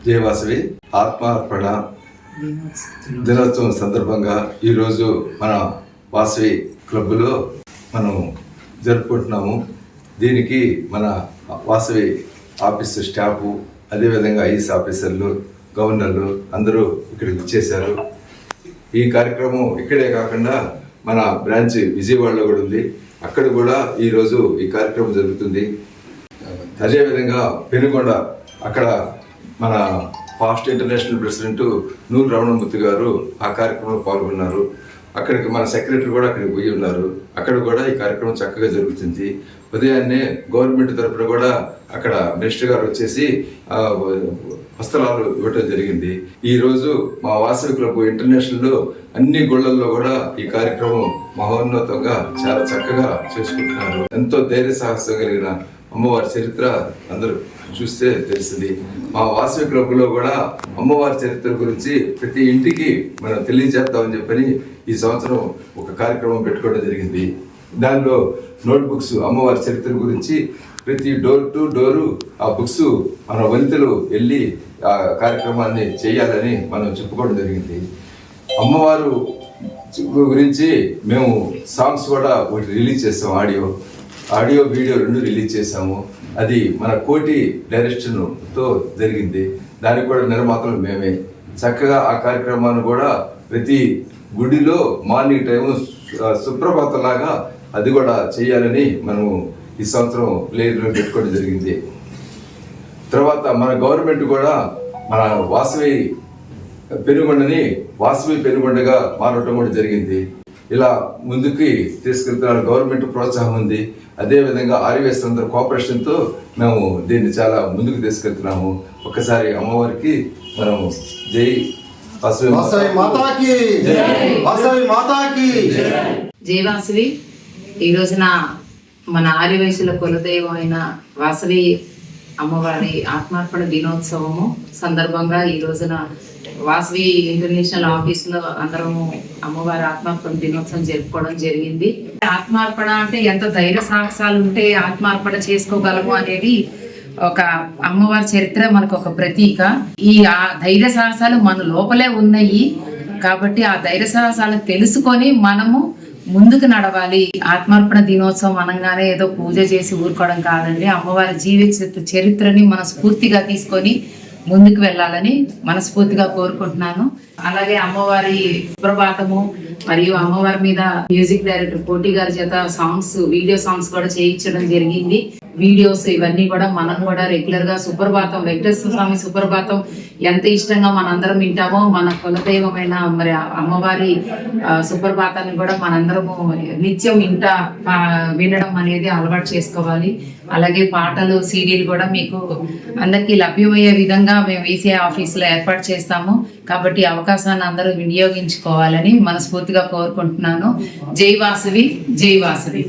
జై వాసవి ఆత్మార్పణ దినోత్సవం సందర్భంగా ఈరోజు మన వాసవి క్లబ్లో మనం జరుపుకుంటున్నాము. దీనికి మన వాసవి ఆఫీసు స్టాఫు, అదేవిధంగా ఐఎస్ ఆఫీసర్లు, గవర్నర్లు అందరూ ఇక్కడికి వచ్చేసారు. ఈ కార్యక్రమం ఇక్కడే కాకుండా మన బ్రాంచ్ విజయవాడలో కూడా ఉంది, అక్కడ కూడా ఈరోజు ఈ కార్యక్రమం జరుగుతుంది. అదేవిధంగా పెనుగొండ అక్కడ మన ఫాస్ట్ ఇంటర్నేషనల్ ప్రెసిడెంట్ నూరు రమణమూర్తి గారు ఆ కార్యక్రమంలో పాల్గొన్నారు. అక్కడికి మన సెక్రటరీ కూడా అక్కడికి పోయి ఉన్నారు. అక్కడ కూడా ఈ కార్యక్రమం చక్కగా జరుగుతుంది. ఉదయాన్నే గవర్నమెంట్ తరఫున కూడా అక్కడ మినిస్టర్ గారు వచ్చేసి వస్త్రాలు ఇవ్వటం జరిగింది. ఈరోజు మా వాసవి క్లబ్ ఇంటర్నేషనల్లో అన్ని గుళ్ళల్లో కూడా ఈ కార్యక్రమం మహోన్నతంగా చాలా చక్కగా చేసుకుంటున్నారు. ఎంతో ధైర్య సాహసం కలిగిన అమ్మవారి చరిత్ర అందరూ చూస్తే తెలిసింది. మా వాసవి క్లబ్లో కూడా అమ్మవారి చరిత్ర గురించి ప్రతి ఇంటికి మనం తెలియజేద్దామని చెప్పని ఈ సంవత్సరం ఒక కార్యక్రమం పెట్టుకోవడం జరిగింది. దానిలో నోట్ బుక్స్ అమ్మవారి చరిత్ర గురించి ప్రతి డోర్ టు డోరు ఆ బుక్స్ మన వనితలు వెళ్ళి ఆ కార్యక్రమాన్ని చేయాలని మనం చెప్పుకోవడం జరిగింది. అమ్మవారు గురించి మేము సాంగ్స్ కూడా ఒకటి రిలీజ్ చేస్తాం, ఆడియో వీడియో 2 రిలీజ్ చేసాము. అది మన కోటి డైరెక్షన్తో జరిగింది. దానికి కూడా నిర్మాతలు మేమే. చక్కగా ఆ కార్యక్రమాన్ని కూడా ప్రతి గుడిలో మార్నింగ్ టైము సుప్రభాతంలాగా అది కూడా చేయాలని మనము ఈ సంవత్సరం ప్లేయర్లో పెట్టుకోవడం జరిగింది. తర్వాత మన గవర్నమెంట్ కూడా మన వాసవి పెనుగొండని వాసవి పెనుగొండగా మారటం కూడా జరిగింది. ఇలా ముందుకి తీసుకెళ్తున్న గవర్నమెంట్ ప్రోత్సాహం ఉంది. అదేవిధంగా ఆర్యవేస్ అందరూ కోఆపరేషన్తో మేము దీన్ని చాలా ముందుకు తీసుకెళ్తున్నాము. ఒక్కసారి అమ్మవారికి మనం జై వాసవి మాతాకి, వాసవి మాతాకి జై వాసవి. ఈ రోజున మన ఆర్యవైశ్యుల కులదైవం అయిన వాసవి అమ్మవారి ఆత్మార్పణ దినోత్సవము సందర్భంగా ఈ రోజున వాసవి ఇంటర్నేషనల్ ఆఫీసులో అందరము అమ్మవారి ఆత్మార్పణ దినోత్సవం జరుపుకోవడం జరిగింది. ఆత్మార్పణ అంటే ఎంత ధైర్య సాహసాలు ఉంటే ఆత్మార్పణ చేసుకోగలము అనేది ఒక అమ్మవారి చరిత్ర మనకు ఒక ప్రతీక. ఈ ధైర్య సాహసాలు మన లోపలే ఉన్నాయి కాబట్టి ఆ ధైర్య సాహసాలను తెలుసుకొని మనము ముందుకు నడవాలి. ఆత్మార్పణ దినోత్సవం అనగానే ఏదో పూజ చేసి ఊరుకోవడం కాదండి. అమ్మవారి జీవిత చరిత్రని మన స్ఫూర్తిగా తీసుకొని ముందుకు వెళ్ళాలని మనస్ఫూర్తిగా కోరుకుంటున్నాను. అలాగే అమ్మవారి సుప్రభాతము మరియు అమ్మవారి మీద మ్యూజిక్ డైరెక్టర్ కోటి గారి చేత వీడియో సాంగ్స్ కూడా చేయించడం జరిగింది. వీడియోస్ ఇవన్నీ కూడా మనం కూడా రెగ్యులర్ గా సుప్రభాతం, వెంకటేశ్వర స్వామి సుప్రభాతం ఎంత ఇష్టంగా మనందరం వింటామో మన కులదైవమైన మరి అమ్మవారి సుప్రభాతాన్ని కూడా మనందరము నిత్యం వినడం అనేది అలవాటు చేసుకోవాలి. అలాగే పాటలు, సీడీలు కూడా మీకు అందరికీ లభ్యమయ్యే విధంగా మేము ఈసీ ఆఫీసులో ఏర్పాటు చేస్తాము. కాబట్టి అవకాశాన్ని అందరూ వినియోగించుకోవాలని మనస్ఫూర్తిగా కోరుకుంటున్నాను. జై వాసవి, జై వాసవి.